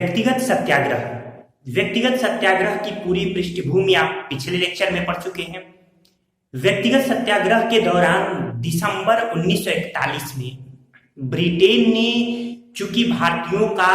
व्यक्तिगत सत्याग्रह। व्यक्तिगत सत्याग्रह की पूरी पृष्ठभूमि आप पिछले लेक्चर में पढ़ चुके हैं। व्यक्तिगत सत्याग्रह के दौरान दिसंबर 1941 में ब्रिटेन ने, चूंकि भारतीयों का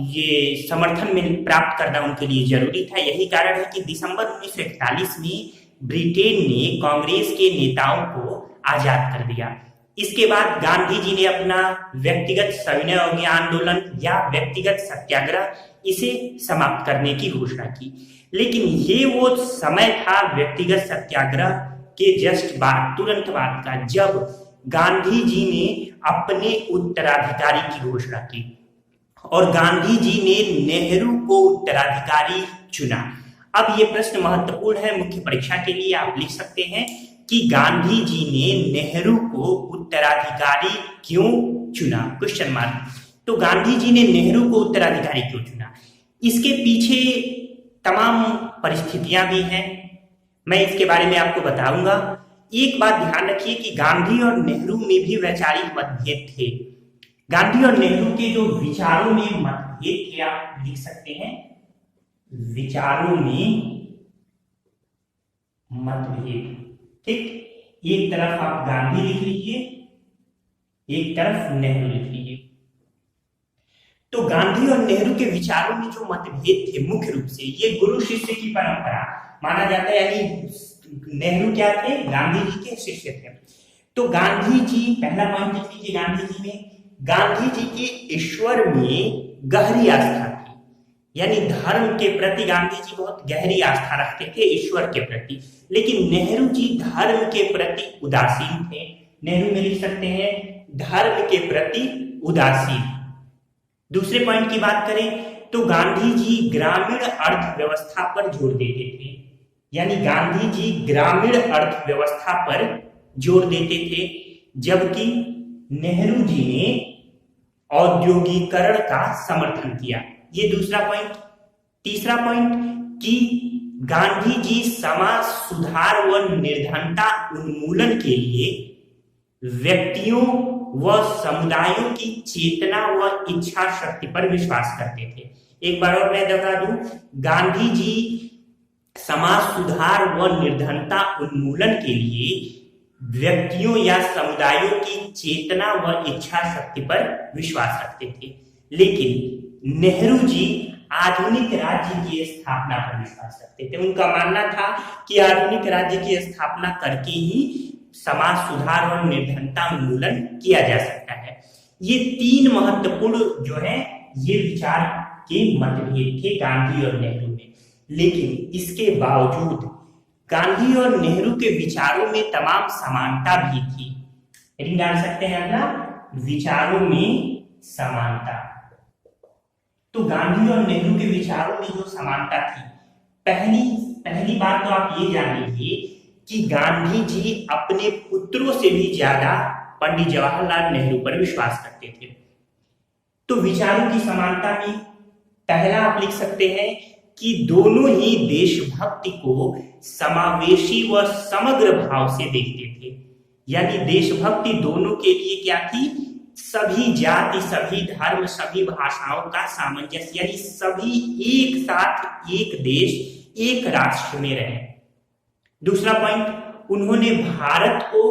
ये समर्थन में प्राप्त करना उनके लिए जरूरी था, यही कारण है कि दिसंबर 1941 में ब्रिटेन ने कांग्रेस के नेताओं को आजाद कर दिया। इसके बाद गांधी जी ने अपना व्यक्तिगत सविनय अवज्ञा आंदोलन या व्यक्तिगत सत्याग्रह इसे समाप्त करने की घोषणा की। लेकिन ये वो समय था व्यक्तिगत सत्याग्रह के जस्ट बाद, तुरंत बाद का, जब गांधी जी ने अपने उत्तराधिकारी की घोषणा की और गांधी जी ने नेहरू को उत्तराधिकारी चुना। अब ये प्रश्न महत्वपूर्ण है, मुख्य परीक्षा के लिए आप लिख सकते हैं कि गांधी जी ने नेहरू को उत्तराधिकारी क्यों चुना, क्वेश्चन मार्क। तो गांधी जी ने नेहरू को उत्तराधिकारी क्यों चुना, इसके पीछे तमाम परिस्थितियां भी हैं, मैं इसके बारे में आपको बताऊंगा। एक बात ध्यान रखिए कि गांधी और नेहरू में भी वैचारिक मतभेद थे। गांधी और नेहरू के जो विचारों में मतभेद थे, आप लिख सकते हैं विचारों में मतभेद। ठीक, एक तरफ आप गांधी लिख लीजिए, एक तरफ नेहरू लिख लीजिए। तो गांधी और नेहरू के विचारों में जो मतभेद थे, मुख्य रूप से ये गुरु शिष्य की परंपरा माना जाता है, यानी नेहरू क्या थे, गांधी जी के शिष्य थे। तो गांधी जी, पहला पॉइंट लिख लीजिए, गांधी जी की ईश्वर में गहरी आस्था थी, यानी धर्म के प्रति गांधी जी बहुत गहरी आस्था रखते थे, ईश्वर के प्रति। लेकिन नेहरू जी धर्म के प्रति उदासीन थे। नेहरू में लिख सकते हैं धर्म के प्रति उदासीन। दूसरे पॉइंट की बात करें तो गांधी जी ग्रामीण अर्थव्यवस्था पर जोर देते थे, यानी गांधी जी ग्रामीण अर्थव्यवस्था पर जोर देते थे, जबकि नेहरू जी ने औद्योगिकरण का समर्थन किया। ये दूसरा पॉइंट। तीसरा पॉइंट कि गांधी जी समाज सुधार व निर्धनता उन्मूलन के लिए व्यक्तियों व समुदायों की चेतना व इच्छा शक्ति पर विश्वास करते थे। एक बार और मैं दोहरा दूं, गांधी जी समाज सुधार व निर्धनता उन्मूलन के लिए व्यक्तियों या समुदायों की चेतना व इच्छा शक्ति पर विश्वास रखते थे। लेकिन नेहरू जी आधुनिक राज्य की स्थापना पर विश्वास रखते थे। उनका मानना था कि आधुनिक राज्य की स्थापना करके ही समाज सुधार और निर्धनता उन्मूलन किया जा सकता है। ये तीन महत्वपूर्ण जो है ये विचार के मतभेद थे गांधी और नेहरू में। लेकिन इसके बावजूद गांधी और नेहरू के विचारों में तमाम समानता भी थी। हेडिंग डाल सकते हैं अगला, विचारों में समानता। तो गांधी और नेहरू के विचारों में जो समानता थी, पहली बात तो आप ये जान लीजिए कि गांधी जी अपने पुत्रों से भी ज्यादा पंडित जवाहरलाल नेहरू पर विश्वास करते थे। तो विचारों की समानता में पहला आप लिख सकते हैं कि दोनों ही देशभक्ति को समावेशी व समग्र भाव से देखते थे, यानी देशभक्ति दोनों के लिए क्या थी, सभी जाति, सभी धर्म, सभी भाषाओं का सामंजस्य, यानी सभी एक साथ एक देश एक राष्ट्र में रहे। दूसरा पॉइंट, उन्होंने भारत को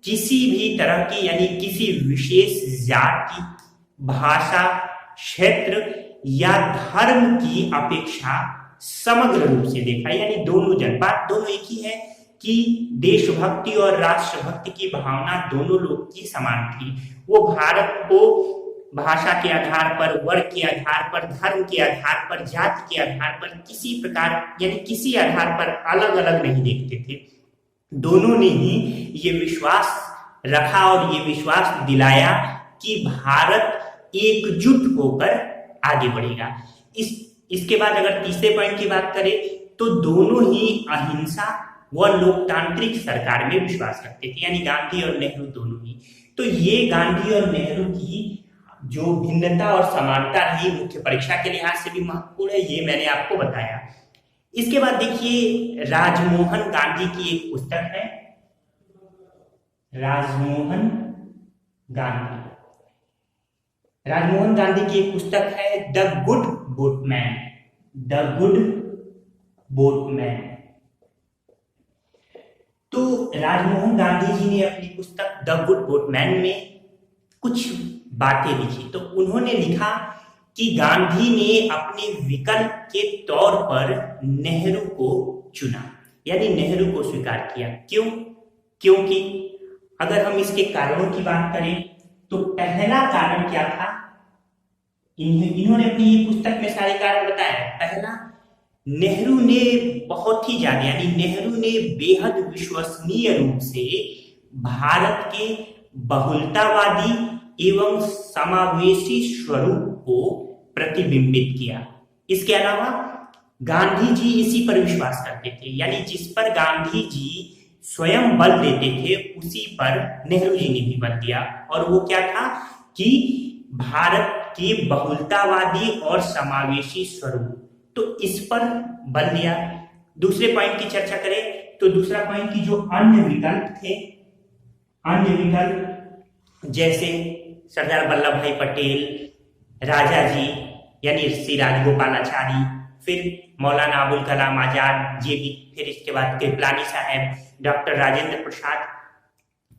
किसी भी तरह की, यानी किसी विशेष जाति, भाषा, क्षेत्र या धर्म की अपेक्षा समग्र रूप से देखा, यानी दोनों जनपद, दोनों एक ही है कि देशभक्ति और राष्ट्रभक्ति की भावना दोनों लोग की समान थी। वो भारत को भाषा के आधार पर, वर्ग के आधार पर, धर्म के आधार पर, जाति के आधार पर, किसी प्रकार यानी किसी आधार पर अलग अलग नहीं देखते थे। दोनों ने ही ये विश्वास रखा और ये विश्वास दिलाया कि भारत एकजुट होकर आगे बढ़ेगा। इसके बाद अगर तीसरे पॉइंट की बात करें तो दोनों ही अहिंसा व लोकतांत्रिक सरकार में विश्वास रखते थे, यानी गांधी और नेहरू दोनों ही। तो ये गांधी और नेहरू की जो भिन्नता और समानता रही, मुख्य परीक्षा के लिहाज से भी महत्वपूर्ण है, ये मैंने आपको बताया। इसके बाद देखिए, राजमोहन गांधी की एक पुस्तक है, राजमोहन गांधी। राजमोहन गांधी की एक पुस्तक है the good boatman, the good boatman. तो राजमोहन गांधी जी ने अपनी पुस्तक द गुड बोटमैन में कुछ बातें लिखी। तो उन्होंने लिखा कि गांधी ने अपने विकल्प के तौर पर नेहरू को चुना, यानी नेहरू को स्वीकार किया। क्यों? क्योंकि अगर हम इसके कारणों की बात करें तो पहला कारण क्या था, इन्होंने अपनी ये पुस्तक में सारे कारण बताए। पहला, नेहरू ने बहुत ही ज्यादा, यानी नेहरू ने बेहद विश्वसनीय रूप से भारत के बहुलतावादी एवं समावेशी स्वरूप को प्रतिबिंबित किया। इसके अलावा गांधी जी इसी पर विश्वास करते थे, यानी जिस पर गांधी जी स्वयं बल देते थे उसी पर नेहरू जी ने भी बल दिया। और वो क्या था कि भारत के बहुलतावादी और समावेशी स्वरूप, तो इस पर बल दिया। दूसरे पॉइंट की चर्चा करें तो दूसरा पॉइंट की जो अन्य विकल्प थे, अन्य विकल्प जैसे सरदार वल्लभ भाई पटेल, राजा जी यानी श्री राजगोपालाचारी, फिर मौलाना अबुल कलाम आजाद, ये भी, फिर इसके बाद कृपलानी साहब, डॉक्टर राजेंद्र प्रसाद,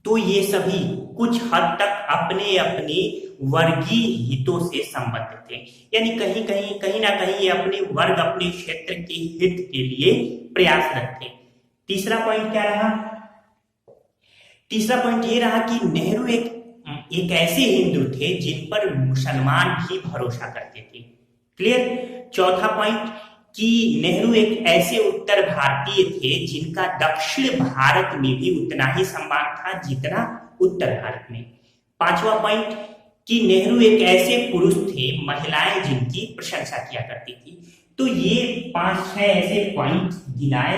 तो ये सभी कुछ हद तक अपने अपने वर्गीय हितों से संबद्ध थे, यानी कहीं ना कहीं ये अपने वर्ग, अपने क्षेत्र के हित के लिए प्रयासरत थे। तीसरा पॉइंट क्या रहा? तीसरा पॉइंट ये रहा कि नेहरू एक ऐसे हिंदू थे जिन पर मुसलमान भी भरोसा करते थे। क्लियर? चौथा पॉइंट कि नेहरू एक ऐसे उत्तर भारतीय थे जिनका दक्षिण भारत में भी उतना ही सम्मान था जितना उत्तर भारत में। पांचवा पॉइंट कि नेहरू एक ऐसे पुरुष थे, महिलाएं जिनकी प्रशंसा किया करती थी। तो ये 5-6 ऐसे पॉइंट गिनाए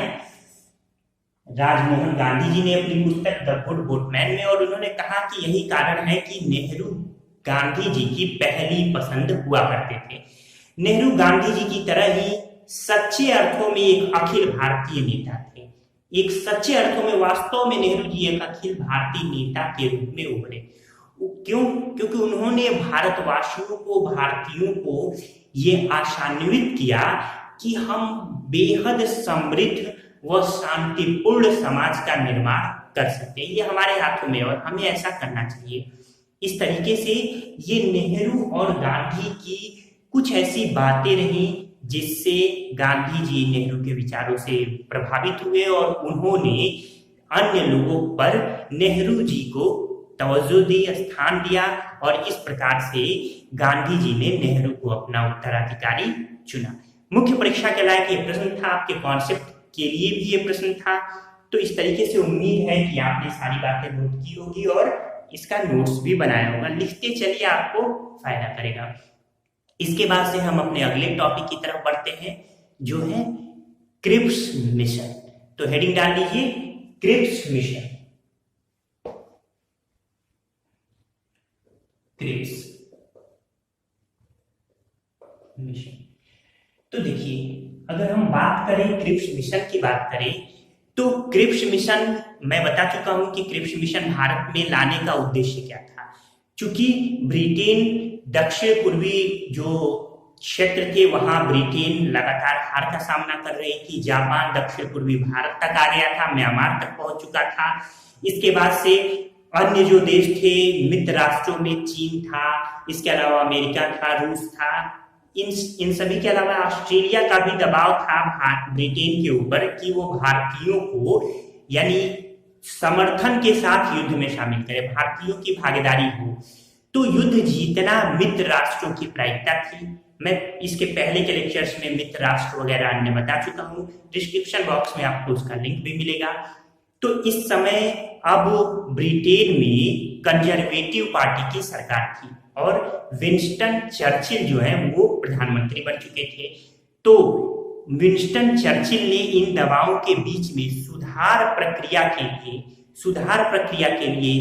राजमोहन गांधी जी ने अपनी पुस्तक द गुड बोटमैन में, और उन्होंने कहा कि यही कारण है कि नेहरू गांधी जी की पहली पसंद हुआ करते थे। नेहरू गांधी जी की तरह ही सच्चे अर्थों में एक अखिल भारतीय नेता थे। एक सच्चे अर्थों में वास्तव में नेहरू जी एक अखिल भारतीय नेता के रूप में उभरे। क्यों? क्योंकि उन्होंने भारतवासियों को, भारतीयों को ये आशान्वित किया कि हम बेहद समृद्ध व शांतिपूर्ण समाज का निर्माण कर सकते हैं, ये हमारे हाथों में, और हमें ऐसा करना चाहिए। इस तरीके से ये नेहरू और गांधी की कुछ ऐसी बातें रही जिससे गांधी जी नेहरू के विचारों से प्रभावित हुए और उन्होंने अन्य लोगों पर नेहरू जी को तवज्जो दी, स्थान दिया, और इस प्रकार से गांधी जी ने नेहरू को अपना उत्तराधिकारी चुना। मुख्य परीक्षा के लायक ये प्रश्न था, आपके कॉन्सेप्ट के लिए भी ये प्रश्न था। तो इस तरीके से उम्मीद है कि आपने सारी बातें नोट की होगी और इसका नोट्स भी बनाया होगा। लिखते चलिए, आपको फायदा करेगा। इसके बाद से हम अपने अगले टॉपिक की तरफ बढ़ते हैं, जो है क्रिप्स मिशन। तो हेडिंग डाल लीजिए, क्रिप्स मिशन। Cripps mission. तो देखिए, अगर हम बात करें क्रिप्स मिशन की बात करें तो क्रिप्स मिशन, मैं बता चुका हूं कि क्रिप्स मिशन भारत में लाने का उद्देश्य क्या था। चूंकि ब्रिटेन दक्षिण पूर्वी जो क्षेत्र थे वहां ब्रिटेन लगातार हार का सामना कर रही थी। जापान दक्षिण पूर्वी भारत तक आ गया था, म्यांमार तक पहुंच चुका था। इसके बाद से अन्य जो देश थे मित्र राष्ट्रों में चीन था, इसके अलावा अमेरिका था, रूस था, इन सभी के अलावा ऑस्ट्रेलिया का भी दबाव था ब्रिटेन के ऊपर कि वो भारतीयों को, यानी समर्थन के साथ युद्ध में शामिल करे, भारतीयों की भागीदारी हो। तो युद्ध जीतना मित्र राष्ट्रों की प्रायिकता थी। मैं इसके पहले के लेक्चर्स में मित्र राष्ट्र वगैरह अन्य बता चुका हूँ, डिस्क्रिप्शन बॉक्स में आपको उसका लिंक भी मिलेगा। तो इस समय अब ब्रिटेन में कंजर्वेटिव पार्टी की सरकार थी और विंस्टन चर्चिल जो है वो प्रधानमंत्री बन चुके थे। तो विंस्टन चर्चिल ने इन दबावों के बीच में सुधार प्रक्रिया के लिए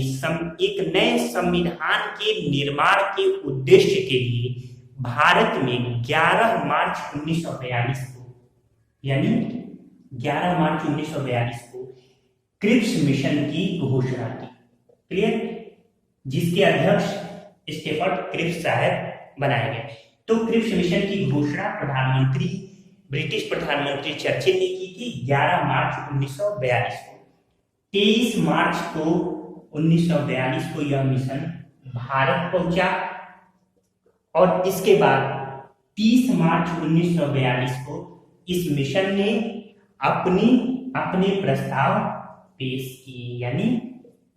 एक नए संविधान के निर्माण के उद्देश्य के लिए भारत में 11 मार्च 1942 को, यानी 11 मार्च 1942 को क्रिप्स मिशन की घोषणा की। क्लियर? जिसके अध्यक्ष स्टेफर्ड क्रिप्स साहब बनाए गए। तो क्रिप्स मिशन की घोषणा ब्रिटिश प्रधानमंत्री चर्चिल ने की थी 11 मार्च 1942 को। 23 मार्च को 1942 को यह मिशन भारत पहुंचा और इसके बाद 30 मार्च 1942 को इस मिशन ने अपने प्रस्ताव पेश किए, यानी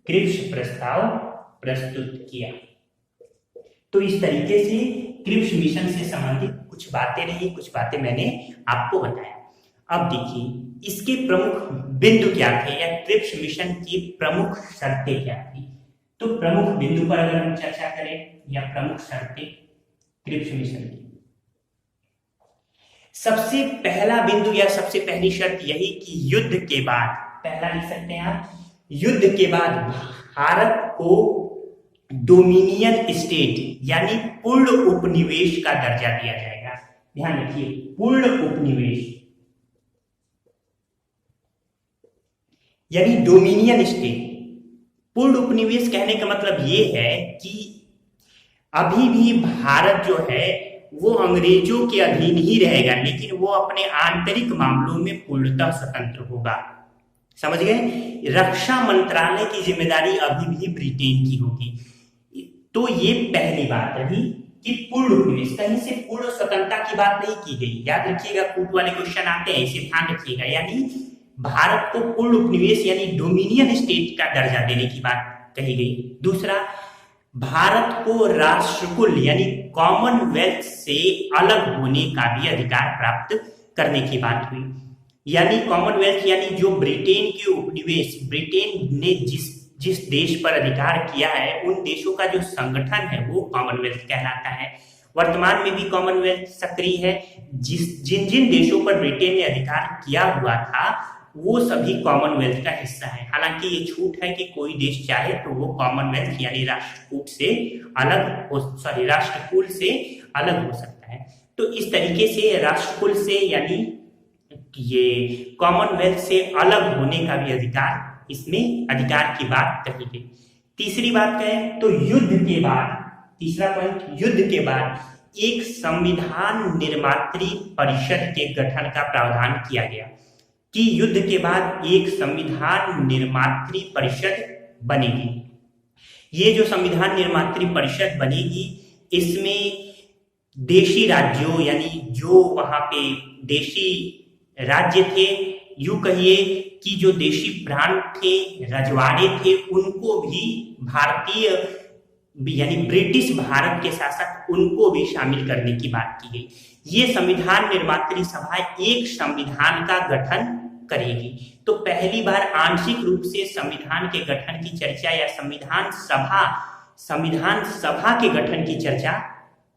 क्रिप्स प्रस्ताव प्रस्तुत किया। तो इस तरीके से क्रिप्स मिशन से संबंधित कुछ बातें रही, कुछ बातें मैंने आपको बताया। अब देखिए इसके प्रमुख बिंदु क्या थे या क्रिप्स मिशन की प्रमुख शर्तें क्या थी। तो प्रमुख बिंदु पर अगर हम चर्चा करें या प्रमुख शर्तें क्रिप्स मिशन की, सबसे पहला बिंदु या सबसे पहली शर्त यही कि युद्ध के बाद, पहला लिख सकते हैं आप, युद्ध के बाद भारत को डोमिनियन स्टेट यानी पूर्ण उपनिवेश का दर्जा दिया जाएगा। ध्यान रखिए, पूर्ण उपनिवेश यानी डोमिनियन स्टेट। पूर्ण उपनिवेश कहने का मतलब ये है कि अभी भी भारत जो है वो अंग्रेजों के अधीन ही रहेगा, लेकिन वो अपने आंतरिक मामलों में पूर्णतः स्वतंत्र होगा। समझ गए? रक्षा मंत्रालय की जिम्मेदारी अभी भी ब्रिटेन की होगी। तो ये पहली बात रही कि पूर्ण उपनिवेश, कहीं से पूर्ण स्वतंत्रता की बात नहीं की गई। याद रखिएगा, कूट वाले क्वेश्चन आते हैं, इसे ध्यान रखिएगा। यानी भारत को पूर्ण उपनिवेश यानी डोमिनियन स्टेट का दर्जा देने की बात कही गई। दूसरा, भारत को राष्ट्रकुल यानी कॉमनवेल्थ से अलग होने का भी अधिकार प्राप्त करने की बात हुई। यानी कॉमनवेल्थ यानी जो ब्रिटेन के उपनिवेश, ब्रिटेन ने जिस देश पर अधिकार किया है उन देशों का जो संगठन है वो कॉमनवेल्थ कहलाता है। वर्तमान में भी कॉमनवेल्थ सक्रिय है। जिन जिन देशों पर ब्रिटेन ने अधिकार किया हुआ था वो सभी कॉमनवेल्थ का हिस्सा है। हालांकि ये छूट है कि कोई देश चाहे तो वो कॉमनवेल्थ यानी राष्ट्रकूट से राष्ट्रकुल से अलग हो सकता है। तो इस तरीके से राष्ट्रकुल से यानी ये कॉमनवेल्थ से अलग होने का भी अधिकार, इसमें अधिकार की बात कही गई। तीसरी बात कहें तो युद्ध के बाद, तीसरा पॉइंट, युद्ध के बाद एक संविधान निर्मात्री परिषद के गठन का प्रावधान किया गया कि युद्ध के बाद एक संविधान निर्मात्री परिषद बनेगी। ये जो संविधान निर्मात्री परिषद बनेगी इसमें देशी राज्यों यानी जो वहां पे देशी राज्य थे, यूं कहिए कि जो देशी प्रांत थे, रजवाड़े थे, उनको भी भारतीय यानी ब्रिटिश भारत के शासक उनको भी शामिल करने की बात की गई। ये संविधान निर्मात्री सभा एक संविधान का गठन करेगी। तो पहली बार आंशिक रूप से संविधान के गठन की चर्चा या संविधान सभा के गठन की चर्चा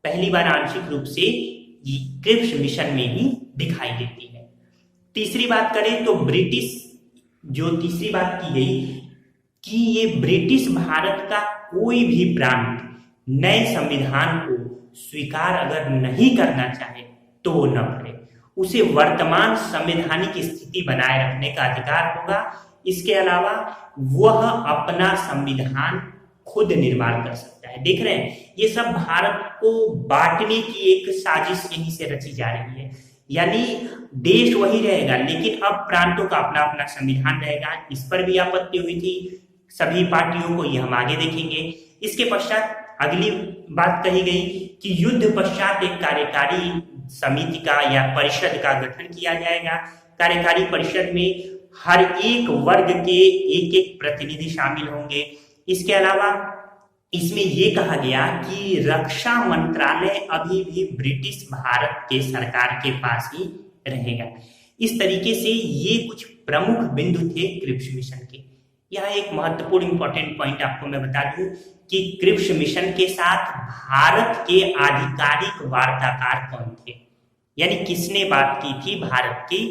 पहली बार आंशिक रूप से क्रिप्स मिशन में ही दिखाई देती है। तीसरी बात करें तो तीसरी बात की गई कि ये ब्रिटिश भारत का कोई भी प्रांत नए संविधान को स्वीकार अगर नहीं करना चाहे तो वो न करे, उसे वर्तमान संवैधानिक स्थिति बनाए रखने का अधिकार होगा। इसके अलावा वह अपना संविधान खुद निर्माण कर सकता है। देख रहे हैं, ये सब भारत को बांटने की एक साजिश यहीं से रची जा रही है। यानी देश वही रहेगा लेकिन अब प्रांतों का अपना अपना संविधान रहेगा। इस पर भी आपत्ति हुई थी सभी पार्टियों को, ये हम आगे देखेंगे। इसके पश्चात अगली बात कही गई कि युद्ध पश्चात एक कार्यकारी समिति का या परिषद का गठन किया जाएगा। कार्यकारी परिषद में हर एक वर्ग के एक एक प्रतिनिधि शामिल होंगे। इसके अलावा इसमें यह कहा गया कि रक्षा मंत्रालय अभी भी ब्रिटिश भारत के सरकार के पास ही रहेगा। इस तरीके से ये कुछ प्रमुख बिंदु थे क्रिप्स मिशन के। यह एक महत्वपूर्ण इंपॉर्टेंट पॉइंट आपको मैं बता दूं कि क्रिप्स मिशन के साथ भारत के आधिकारिक वार्ताकार कौन थे, यानी किसने बात की थी भारत की।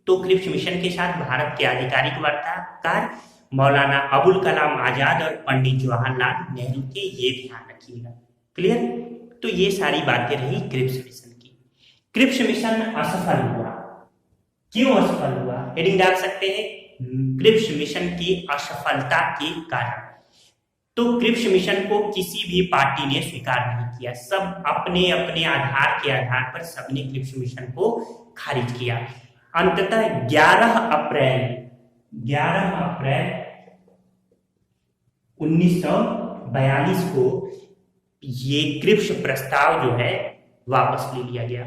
तो क्रिप्स मिशन के साथ भारत के आधिकारिक वार्ताकार मौलाना अबुल कलाम आजाद और पंडित जवाहरलाल नेहरू के, ये ध्यान रखिएगा। क्लियर? तो ये सारी बातें रही क्रिप्स मिशन की। क्रिप्स मिशन असफल हुआ। क्यों असफल हुआ? हेडिंग डाल सकते हैं, क्रिप्स मिशन की असफलता के कारण। तो क्रिप्स मिशन को किसी भी पार्टी ने स्वीकार नहीं किया। सब अपने अपने आधार के आधार पर सबने क्रिप्स मिशन को खारिज किया। अंततः 11 अप्रैल 1942 को ये क्रिप्स प्रस्ताव जो है वापस ले लिया गया।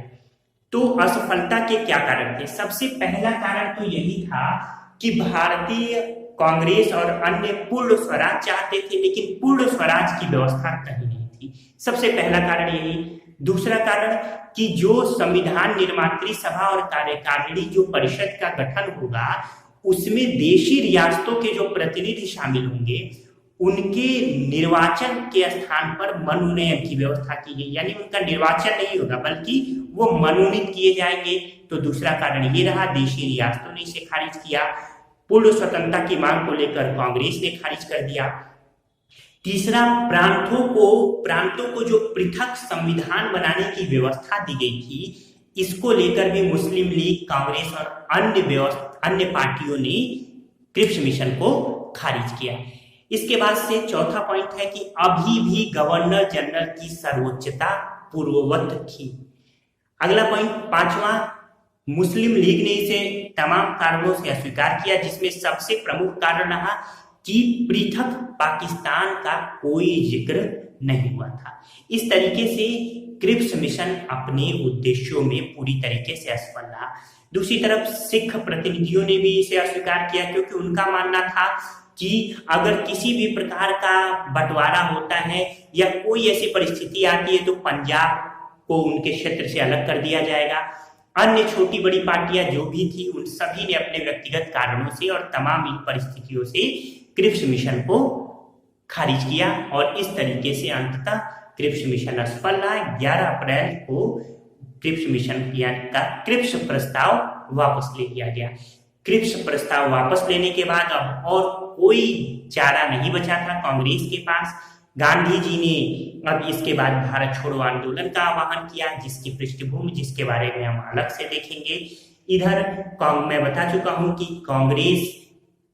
तो असफलता के क्या कारण थे? सबसे पहला कारण तो यही था कि भारतीय कांग्रेस और अन्य पूर्ण स्वराज चाहते थे, लेकिन पूर्ण स्वराज की व्यवस्था कहीं नहीं थी। सबसे पहला कारण यही। दूसरा कारण कि जो संविधान निर्मात्री सभा और कार्यकारिणी जो परिषद का गठन होगा, उसमें देशी रियासतों के जो प्रतिनिधि शामिल होंगे, उनके निर्वाचन के स्थान पर मनोनयन की व्यवस्था की गई। यानी उनका निर्वाचन नहीं होगा, बल्कि वो मनोनीत किए जाएंगे। तो दूसरा कारण ये रहा, देशी रियासतों ने इसे खारिज किया। पूर्ण स्वतंत्रता की मांग को लेकर कांग्रेस ने खारिज कर दिया। तीसरा, प्रांतों को जो पृथक संविधान बनाने की व्यवस्था दी गई थी, इसको लेकर भी मुस्लिम लीग, कांग्रेस और अन्य पार्टियों ने क्रिप्स मिशन को खारिज किया। इसके बाद से चौथा पॉइंट है कि अभी भी गवर्नर जनरल की सर्वोच्चता पूर्ववत थी। अगला पॉइंट, पांचवा, मुस्लिम लीग ने इसे तमाम कारणों से अस्वीकार किया, जिसमें सबसे प्रमुख कारण रहा कि पृथक पाकिस्तान का कोई जिक्र नहीं हुआ था। इस तरीके से क्रिप्स मिशन अपने उद्देश्यों में पूरी तरीके से असफल रहा। दूसरी तरफ सिख प्रतिनिधियों ने भी इसे अस्वीकार किया, क्योंकि उनका मानना था कि अगर किसी भी प्रकार का बंटवारा होता है या कोई ऐसी परिस्थिति आती है, तो पंजाब को उनके क्षेत्र से अलग कर दिया जाएगा। अन्य छोटी बड़ी पार्टियां जो भी थी, उन सभी ने अपने व्यक्तिगत कारणों से और तमाम इन परिस्थितियों से क्रिप्स मिशन को खारिज किया, और इस तरीके से अंततः क्रिप्स मिशन असफल रहा। 11 अप्रैल को क्रिप्स मिशन का क्रिप्स प्रस्ताव वापस ले लिया गया। क्रिप्स प्रस्ताव वापस लेने के बाद अब और कोई चारा नहीं बचा था कांग्रेस के पास। गांधी जी ने अब इसके बाद भारत छोड़ो आंदोलन का आह्वान किया, जिसकी पृष्ठभूमि, जिसके बारे में हम अलग से देखेंगे। इधर मैं बता चुका हूं कि कांग्रेस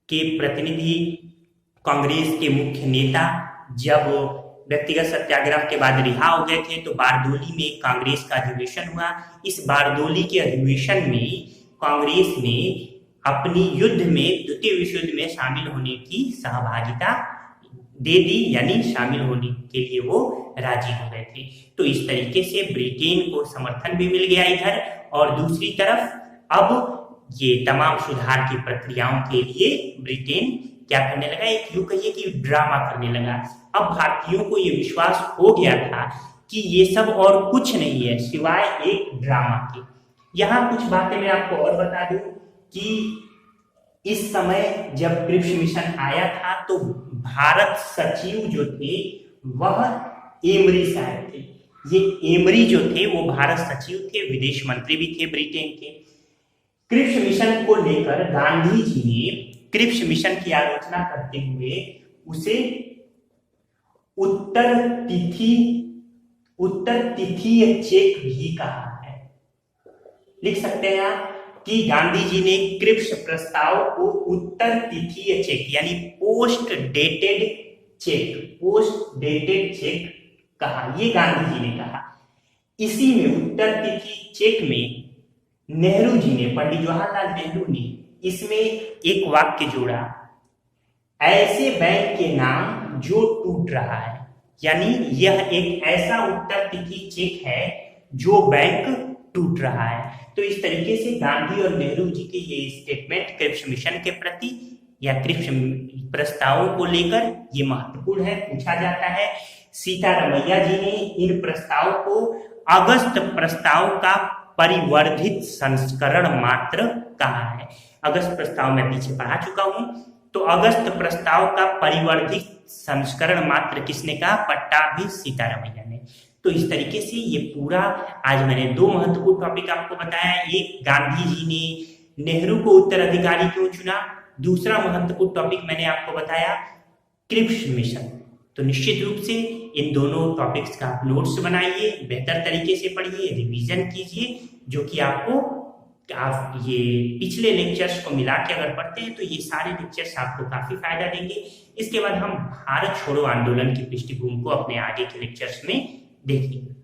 के प्रतिनिधि, कांग्रेस के मुख्य नेता जब व्यक्तिगत सत्याग्रह के बाद रिहा हो गए थे, तो बारदोली में कांग्रेस का अधिवेशन हुआ। इस बारदोली के अधिवेशन में कांग्रेस ने अपनी युद्ध में, द्वितीय विश्व युद्ध में शामिल होने की सहभागिता दे दी, यानी शामिल होने के लिए वो राजी हो गए थे। तो इस तरीके से ब्रिटेन को समर्थन भी मिल गया इधर, और दूसरी तरफ अब ये तमाम सुधार की प्रक्रियाओं के लिए ब्रिटेन क्या करने लगा, एक यूं कहिए कि ड्रामा करने लगा। अब भारतीयों को ये विश्वास हो गया था कि ये सब और कुछ नहीं है सिवाय एक ड्रामा के। यहाँ कुछ बातें मैं आपको और बता दूं कि इस समय जब क्रिप्स मिशन आया था, तो भारत सचिव जो थे वह एमरी साहब थे। ये एमरी जो थे वो भारत सचिव थे, विदेश मंत्री भी थे ब्रिटेन के। क्रिप्स मिशन को लेकर गांधी जी ने क्रिप्स मिशन की आलोचना करते हुए उसे उत्तर तिथीय चेक भी कहा है। लिख सकते हैं आप कि गांधी जी ने क्रिप्स प्रस्ताव को उत्तर तिथीय चेक, यानी पोस्ट डेटेड चेक कहा। ये गांधी जी ने कहा। इसी में उत्तर तिथि चेक में नेहरू जी ने, पंडित जवाहरलाल नेहरू ने इसमें एक वाक्य जोड़ा, ऐसे बैंक के नाम जो टूट रहा है। यानी यह एक ऐसा उत्तर तिथि चेक है जो बैंक टूट रहा है। तो इस तरीके से गांधी और नेहरू जी के ये स्टेटमेंट क्रिप्स मिशन के प्रति या क्रिप्स प्रस्तावों को लेकर ये महत्वपूर्ण है, पूछा जाता है। सीतारमैया जी ने इन प्रस्ताव को अगस्त प्रस्ताव का परिवर्धित संस्करण मात्र कहा है। अगस्त प्रस्ताव मैं पीछे पढ़ा चुका हूं, तो अगस्त प्रस्ताव का परिवर्धित संस्करण मात्र किसने कहा? पट्टाभी सीतारमैया ने। तो इस तरीके से ये पूरा आज मैंने दो महत्वपूर्ण टॉपिक आपको बताया। एक, गांधी जी ने नेहरू को उत्तराधिकारी क्यों चुना। दूसरा महत्वपूर्ण टॉपिक मैंने आपको बताया क्रिप्स मिशन। तो निश्चित रूप से इन दोनों टॉपिक्स का आप नोट्स बनाइए, बेहतर तरीके से पढ़िए, रिवीजन कीजिए, जो कि आपको आप ये पिछले लेक्चर्स को मिला के अगर पढ़ते हैं तो ये सारे लेक्चर्स आपको काफी फायदा देंगे। इसके बाद हम भारत छोड़ो आंदोलन की पृष्ठभूमि को अपने आगे के लेक्चर्स में देखेंगे।